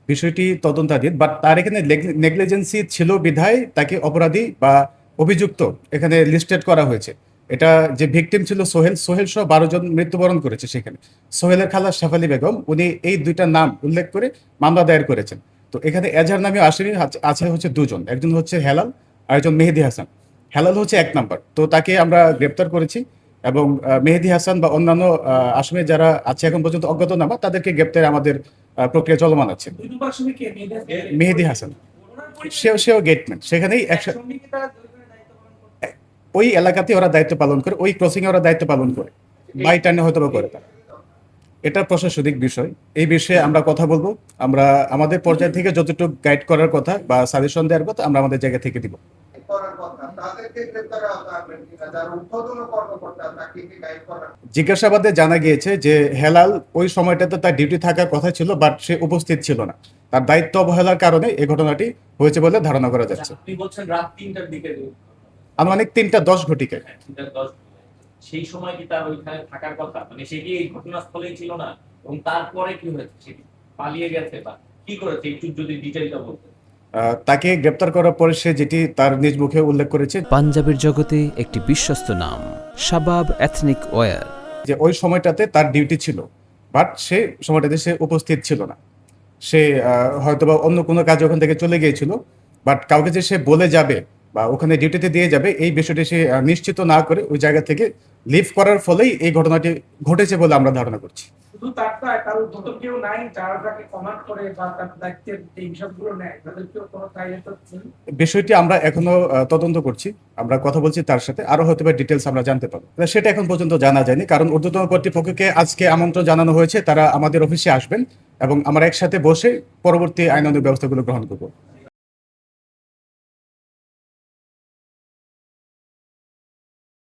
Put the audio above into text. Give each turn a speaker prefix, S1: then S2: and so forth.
S1: বিষয়টি তদন্তাধীন, বাট তার এখানে নেগলিজেন্সি ছিল বিধায় তাকে অপরাধী বা অভিযুক্ত এখানে লিস্টেড করা হয়েছে। এটা যে ভিকটিম ছিল সোহেল, সোহেল সহ 12 জন মৃত্যুবরণ করেছে সেখানে। সোহেলের খালা শেফালী বেগম, উনি এই দুইটা নাম উল্লেখ করে মামলা দায়ের করেছেন। তো এখানে এজাহার নামে আসামি আছে হচ্ছে দুজন, একজন হচ্ছে হেলাল আর একজন মেহেদি হাসান। হেলাল হচ্ছে 1 নাম্বার, তো তাকে আমরা গ্রেপ্তার করেছি এবং মেহেদি হাসান বা অন্যান্য আসামি যারা আছে এখন পর্যন্ত অজ্ঞাতনামা, তাদেরকে গ্রেপ্তারে আমাদের প্রক্রিয়া চলমান আছে। মেহেদি হাসান সেও গেটম্যান, সেখানেই ওই এলাকাতে ওরা দায়িত্ব পালন করে, ওই ক্রসিং এ ওরা দায়িত্ব পালন করে, বাই টার্নে হয়তো বা করে তারা। এটা প্রশাসনিক বিষয়, এই বিষয়ে আমরা কথা বলবো। আমরা আমাদের পর্যায় থেকে যতটুকু গাইড করার কথা বা সাজেশন দেওয়ার কথা আমরা আমাদের জায়গা থেকে দিব। জিজ্ঞাসাবাদে জানা গিয়েছে যে হেলাল ওই সময়টাতে তার ডিউটি থাকার কথা ছিল, বাট সে উপস্থিত ছিল না। তার দায়িত্ব অবহেলার কারণে এই ঘটনাটি হয়েছে বলে ধারণা করা যাচ্ছে।
S2: আপনি বলছেন রাত 3টার দিকে,
S1: আনুমানিক 3টা 10 ঘটিকায়।
S2: সেই সময় কি তার ওইখানে থাকার কথা, মানে সে কি এই ঘটনাস্থলেই ছিল না এবং তারপরে কি হয়েছে, সে পালিয়ে গেছে বা কি করেছে, একটু যদি ডিটেইলটা বলতেন।
S1: তাকে গ্রেপ্তার করার পরে সে যেটি তার নিজ মুখে উল্লেখ করেছে,
S3: পাঞ্জাবের জগতে একটি বিশ্বস্ত নাম শাবাব এথনিক ওয়্যার,
S1: যে ওই সময়টাতে তার ডিউটি ছিল, বাট সে সময়টাতে সে উপস্থিত ছিল না। সে হয়তোবা অন্য কোনো কাজে ওখান থেকে চলে গিয়েছিল, বাট কাউকে যে সে বলে যাবে বা ওখানে ডিউটিতে দিয়ে যাবে এই বিষয়টি সে নিশ্চিত না করে ওই জায়গা থেকে লিভ করার ফলেই এই ঘটনাটি ঘটেছে বলে আমরা ধারণা করছি।
S4: শুধু তার কারো নতুন কেউ নাই যারা তাকে কমান্ড করে বা তার দায়িত্বের এই বিষয়গুলো নেয়, তাদের কেউ কোনো
S1: বিষয়টি আমরা এখনো তদন্ত করছি, আমরা কথা বলছি তার সাথে, আরো হয়তো ডিটেলস আমরা জানতে পারবো। সেটা এখন পর্যন্ত জানা যায়নি, কারণ ঊর্ধ্বতন কর্তৃপক্ষকে আজকে আমন্ত্রণ জানানো হয়েছে, তারা আমাদের অফিসে আসবেন এবং আমরা একসাথে বসে পরবর্তী আইনানুগ ব্যবস্থাগুলো গ্রহণ করবো।